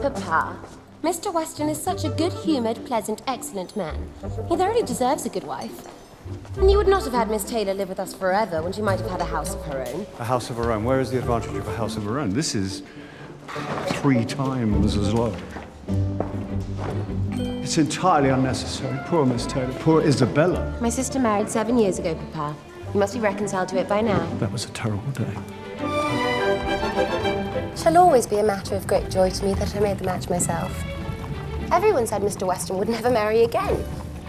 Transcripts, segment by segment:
Papa, Mr. Weston is such a good-humoured, pleasant, excellent man. He thoroughly deserves a good wife. And you would not have had Miss Taylor live with us forever when she might have had a house of her own. A house of her own? Where is the advantage of a house of her own? This is 3 times as low. It's entirely unnecessary. Poor Miss Taylor. Poor Isabella. My sister married 7 years ago, Papa. You must be reconciled to it by now. That was a terrible day. It shall always be a matter of great joy to me that I made the match myself. Everyone said Mr. Weston would never marry again.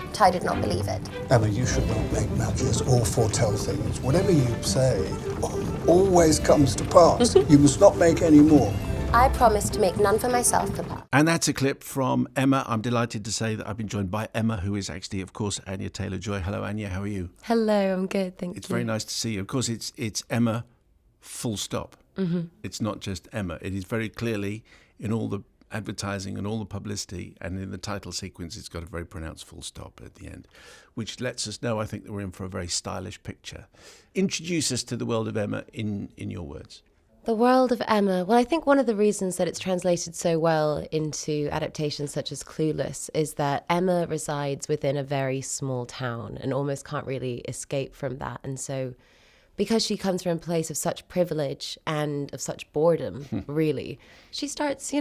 But I did not believe it. Emma, you should not make matches or foretell things. Whatever you say always comes to pass. You must not make any more. I promise to make none for myself, Papa. And that's a clip from Emma. I'm delighted to say that I've been joined by Emma, who is actually, of course, Anya Taylor-Joy. Hello, Anya. How are you? Hello, I'm good, thank you. It's very nice to see you. Of course, it's Emma, full stop. Mm-hmm. It's not just Emma. It is very clearly in all the advertising and all the publicity and in the title sequence, it's got a very pronounced full stop at the end, which lets us know, I think, that we're in for a very stylish picture. Introduce us to the world of Emma in your words. The world of Emma. Well, I think one of the reasons that it's translated so well into adaptations such as Clueless is that Emma resides within a very small town and almost can't really escape from that. And so because she comes from a place of such privilege and of such boredom, really, she starts,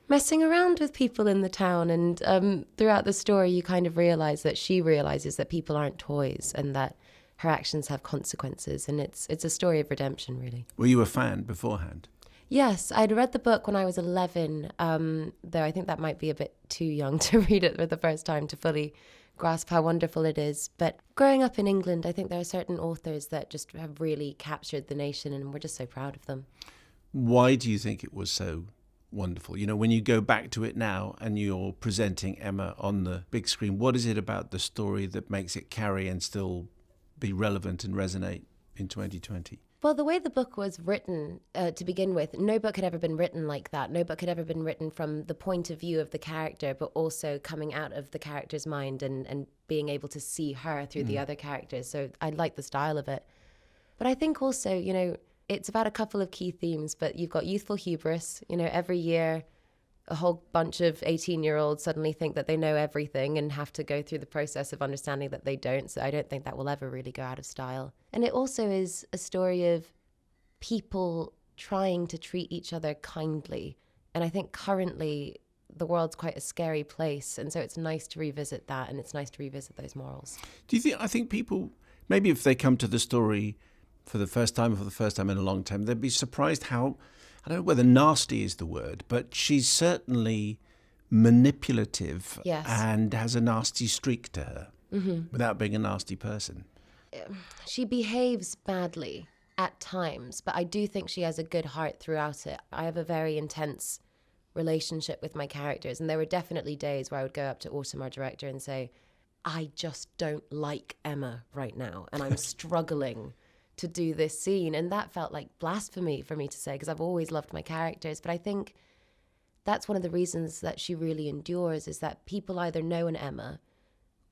messing around with people in the town. And throughout the story, you kind of realize that she realizes that people aren't toys and that her actions have consequences. And it's a story of redemption, really. Were you a fan beforehand? Yes, I'd read the book when I was 11, though I think that might be a bit too young to read it for the first time to fully grasp how wonderful it is. But growing up in England, I think there are certain authors that just have really captured the nation, and we're just so proud of them. Why do you think it was so wonderful? When you go back to it now and you're presenting Emma on the big screen, what is it about the story that makes it carry and still be relevant and resonate in 2020? Well, the way the book was written to begin with, no book had ever been written like that. No book had ever been written from the point of view of the character, but also coming out of the character's mind and being able to see her through the other characters. So I like the style of it. But I think also, it's about a couple of key themes, but you've got youthful hubris. Every year a whole bunch of 18-year-olds suddenly think that they know everything and have to go through the process of understanding that they don't. So I don't think that will ever really go out of style. And it also is a story of people trying to treat each other kindly. And I think currently the world's quite a scary place. And so it's nice to revisit that, and it's nice to revisit those morals. I think people, maybe if they come to the story for the first time or for the first time in a long time, they'd be surprised how, I don't know whether nasty is the word, but she's certainly manipulative. Yes. And has a nasty streak to her without being a nasty person. She behaves badly at times, but I do think she has a good heart throughout it. I have a very intense relationship with my characters, and there were definitely days where I would go up to Autumn, our director, and say, I just don't like Emma right now, and I'm struggling to do this scene. And that felt like blasphemy for me to say, because I've always loved my characters. But I think that's one of the reasons that she really endures, is that people either know an Emma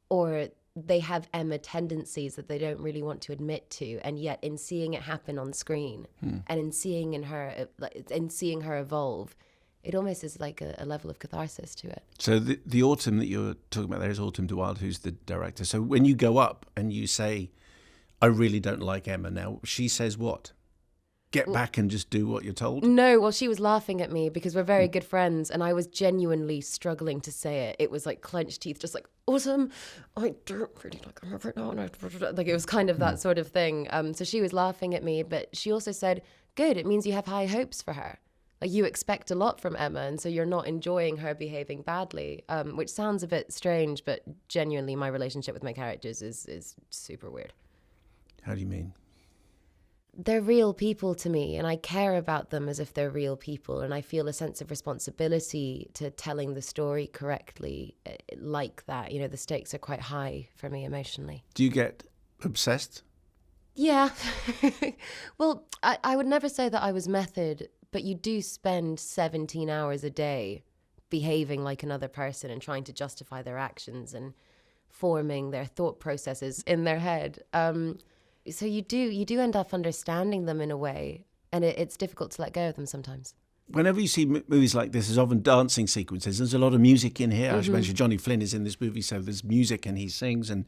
or they have Emma tendencies that they don't really want to admit to. And yet in seeing it happen on screen and in seeing her evolve, it almost is like a level of catharsis to it. So the Autumn that you're talking about there is Autumn de Wilde, who's the director. So when you go up and you say, I really don't like Emma now, she says what? Get back and just do what you're told? No, well, she was laughing at me because we're very good friends, and I was genuinely struggling to say it. It was like clenched teeth, just like, Autumn, I don't really like Emma right now. Like, it was kind of that sort of thing. So she was laughing at me, but she also said, good, it means you have high hopes for her. Like, you expect a lot from Emma, and so you're not enjoying her behaving badly, which sounds a bit strange, but genuinely my relationship with my characters is super weird. How do you mean? They're real people to me, and I care about them as if they're real people, and I feel a sense of responsibility to telling the story correctly like that. The stakes are quite high for me emotionally. Do you get obsessed? Yeah. Well, I would never say that I was method, but you do spend 17 hours a day behaving like another person and trying to justify their actions and forming their thought processes in their head. So you do end up understanding them in a way, and it's difficult to let go of them sometimes. whenever you see movies like this, there's often dancing sequences. There's a lot of music in here. I should mention Johnny Flynn is in this movie, so there's music and he sings, and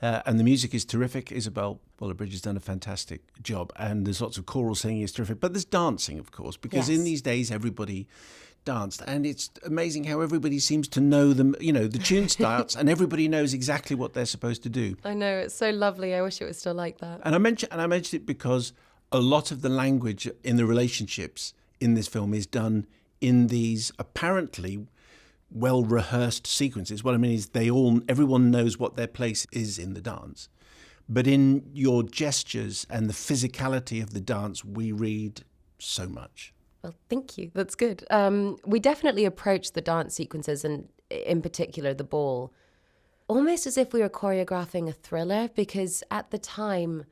the music is terrific. Isabel Waller-Bridge has done a fantastic job, and there's lots of choral singing is terrific. But there's dancing, of course, because in these days everybody danced, and it's amazing how everybody seems to know them. You know, the tune starts and everybody knows exactly what they're supposed to do. I know, it's so lovely. I wish it was still like that. And I mentioned it because a lot of the language in the relationships in this film is done in these apparently well-rehearsed sequences. What I mean is everyone knows what their place is in the dance. But in your gestures and the physicality of the dance, we read so much. Well, thank you. That's good. We definitely approached the dance sequences, and in particular the ball, almost as if we were choreographing a thriller, because at the time,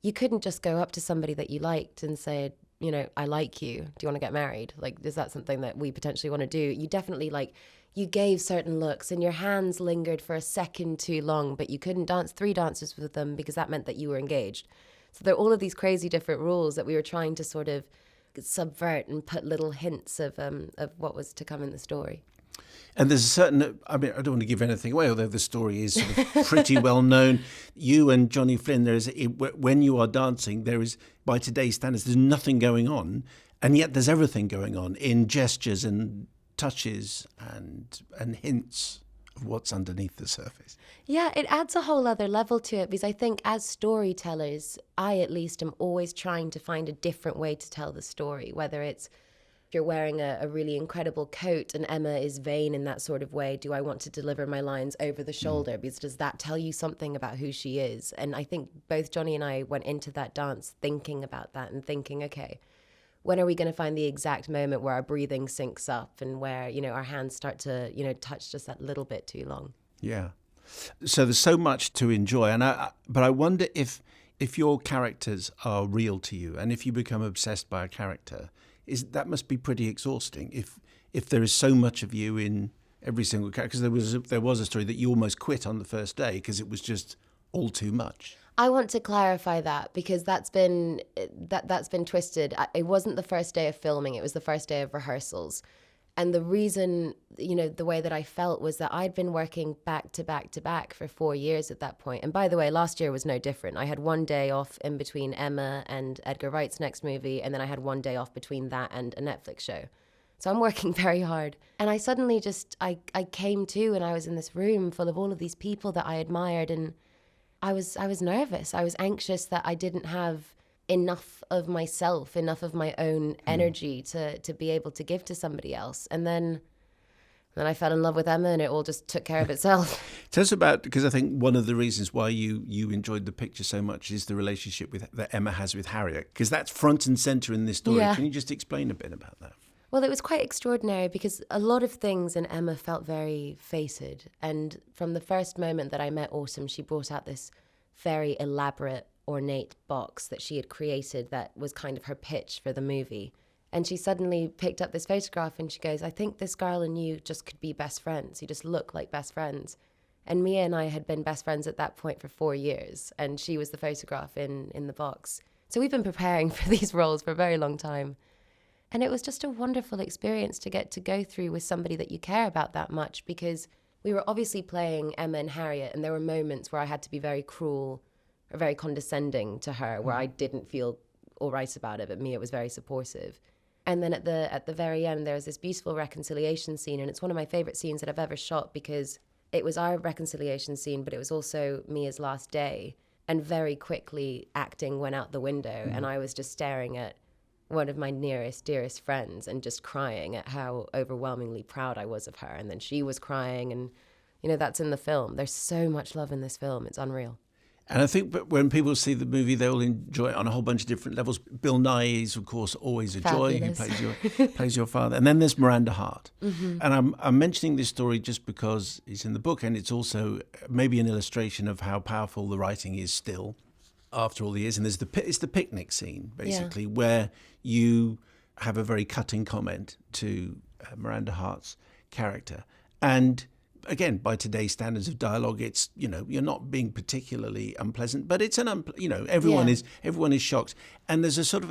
you couldn't just go up to somebody that you liked and say, you know, I like you. Do you want to get married? Like, is that something that we potentially want to do? You definitely, you gave certain looks and your hands lingered for a second too long, but you couldn't dance 3 dances with them because that meant that you were engaged. So there are all of these crazy different rules that we were trying to sort of subvert and put little hints of what was to come in the story. And there's a certain, I mean, I don't want to give anything away, although the story is sort of pretty well known. You and Johnny Flynn, when you are dancing, there is, by today's standards, there's nothing going on. And yet there's everything going on in gestures and touches and hints of what's underneath the surface. Yeah, it adds a whole other level to it, because I think as storytellers, I at least am always trying to find a different way to tell the story, whether it's if you're wearing a really incredible coat and Emma is vain in that sort of way, do I want to deliver my lines over the shoulder? Because does that tell you something about who she is? And I think both Johnny and I went into that dance thinking about that and thinking, okay, when are we going to find the exact moment where our breathing syncs up and where, you know, our hands start to, you know, touch just that little bit too long? Yeah. So there's so much to enjoy. But I wonder if your characters are real to you, and if you become obsessed by a character, that must be pretty exhausting if there is so much of you in every single character. Because there was a story that you almost quit on the first day because it was just all too much. I want to clarify that, because that's been twisted. It wasn't the first day of filming, it was the first day of rehearsals. And the reason, you know, the way that I felt was that I'd been working back to back to back for 4 years at that point. And by the way, last year was no different. I had 1 day off in between Emma and Edgar Wright's next movie, and then I had 1 day off between that and a Netflix show. So I'm working very hard. And I suddenly I came to, and I was in this room full of all of these people that I admired, and I was nervous. I was anxious that I didn't have enough of myself, enough of my own energy to be able to give to somebody else. And then I fell in love with Emma, and it all just took care of itself. Tell us about, because I think one of the reasons why you enjoyed the picture so much is the relationship that Emma has with Harriet, because that's front and centre in this story. Yeah. Can you just explain a bit about that? Well, it was quite extraordinary because a lot of things in Emma felt very fated. And from the first moment that I met Autumn, she brought out this very elaborate, ornate box that she had created that was kind of her pitch for the movie. And she suddenly picked up this photograph and she goes, I think this girl and you just could be best friends. You just look like best friends. And Mia and I had been best friends at that point for 4 years. And she was the photograph in the box. So we've been preparing for these roles for a very long time. And it was just a wonderful experience to get to go through with somebody that you care about that much, because we were obviously playing Emma and Harriet, and there were moments where I had to be very cruel or very condescending to her, where I didn't feel all right about it, but Mia was very supportive. And then at the very end, there's this beautiful reconciliation scene, and it's one of my favorite scenes that I've ever shot, because it was our reconciliation scene, but it was also Mia's last day. And very quickly, acting went out the window, and I was just staring at one of my nearest, dearest friends and just crying at how overwhelmingly proud I was of her. And then she was crying, and, you know, that's in the film. There's so much love in this film. It's unreal. And I think when people see the movie, they'll enjoy it on a whole bunch of different levels. Bill Nighy is, of course, always a joy. He plays your father. And then there's Miranda Hart. Mm-hmm. And I'm mentioning this story just because it's in the book, and it's also maybe an illustration of how powerful the writing is still after all the years. And there's it's the picnic scene, basically, where you have a very cutting comment to Miranda Hart's character. And again, by today's standards of dialogue, it's, you're not being particularly unpleasant, but it's everyone is shocked, and there's a sort of,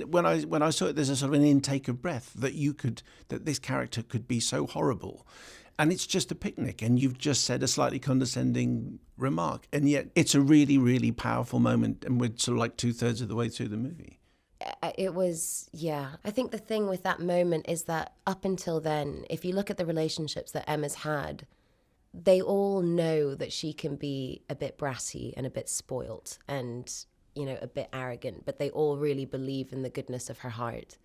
when I saw it, there's a sort of an intake of breath that this character could be so horrible. And it's just a picnic, and you've just said a slightly condescending remark, and yet it's a really, really powerful moment, and we're sort of like 2/3 of the way through the movie. It was, yeah. I think the thing with that moment is that up until then, if you look at the relationships that Emma's had, they all know that she can be a bit brassy and a bit spoilt and, a bit arrogant, but they all really believe in the goodness of her heart.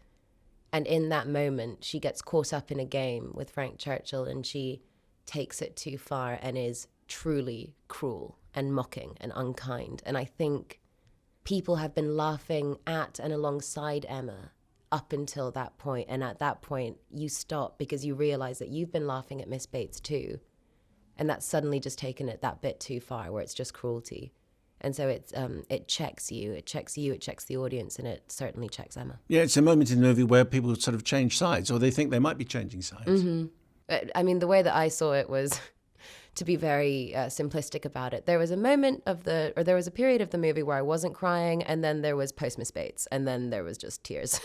And in that moment, she gets caught up in a game with Frank Churchill, and she takes it too far and is truly cruel and mocking and unkind. And I think people have been laughing at and alongside Emma up until that point. And at that point, you stop because you realize that you've been laughing at Miss Bates too. And that's suddenly just taken it that bit too far, where it's just cruelty. And so it checks you, it checks the audience, and it certainly checks Emma. Yeah, it's a moment in the movie where people sort of change sides, or they think they might be changing sides. Mm-hmm. I mean, the way that I saw it was, to be very simplistic about it, there was a period of the movie where I wasn't crying, and then there was post Miss Bates, and then there was just tears.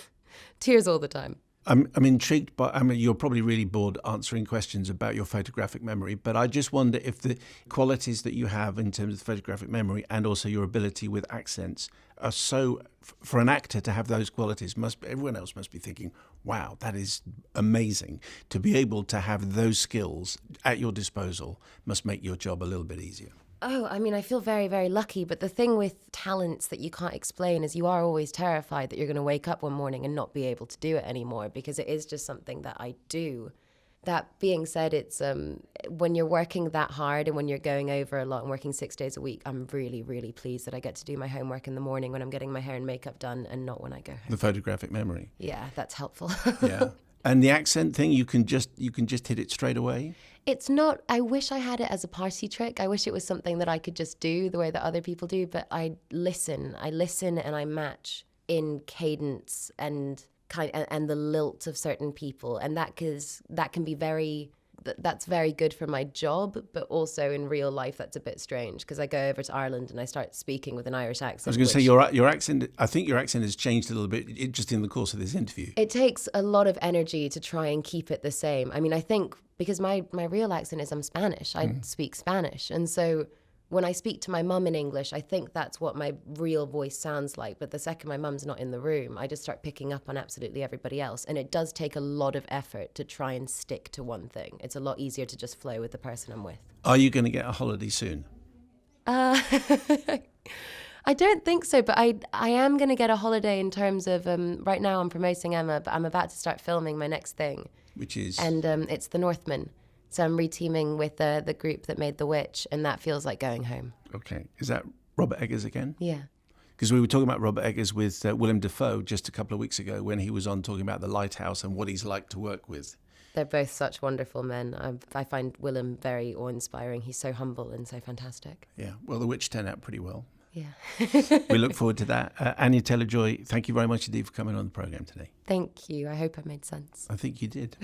Tears all the time. I'm intrigued by, you're probably really bored answering questions about your photographic memory, but I just wonder if the qualities that you have in terms of photographic memory and also your ability with accents are so, for an actor to have those qualities, everyone else must be thinking, wow, that is amazing. To be able to have those skills at your disposal must make your job a little bit easier. Oh, I mean, I feel very, very lucky. But the thing with talents that you can't explain is you are always terrified that you're going to wake up one morning and not be able to do it anymore, because it is just something that I do. That being said, it's when you're working that hard and when you're going over a lot and working 6 days a week, I'm really, really pleased that I get to do my homework in the morning when I'm getting my hair and makeup done, and not when I go home. The photographic memory. Yeah, that's helpful. Yeah. And the accent thing, you can just hit it straight away? It's not, I wish I had it as a party trick. I wish it was something that I could just do the way that other people do, but I listen and I match in cadence and the lilt of certain people. And that can be that's very good for my job, but also in real life that's a bit strange, because I go over to Ireland and I start speaking with an Irish accent. I was going to say your accent, I think your accent has changed a little bit just in the course of this interview. It takes a lot of energy to try and keep it the same. I mean, I think because my real accent is I'm Spanish. I speak Spanish. And so when I speak to my mum in English, I think that's what my real voice sounds like. But the second my mum's not in the room, I just start picking up on absolutely everybody else. And it does take a lot of effort to try and stick to one thing. It's a lot easier to just flow with the person I'm with. Are you going to get a holiday soon? I don't think so, but I am going to get a holiday in terms of, right now I'm promoting Emma, but I'm about to start filming my next thing. Which is? And it's The Northman. So I'm reteaming with the group that made The Witch, and that feels like going home. Okay. Is that Robert Eggers again? Yeah. Because we were talking about Robert Eggers with Willem Dafoe just a couple of weeks ago when he was on talking about The Lighthouse and what he's like to work with. They're both such wonderful men. I find Willem very awe-inspiring. He's so humble and so fantastic. Yeah. Well, The Witch turned out pretty well. Yeah. We look forward to that. Anya Taylor-Joy, thank you very much indeed for coming on the programme today. Thank you. I hope I made sense. I think you did.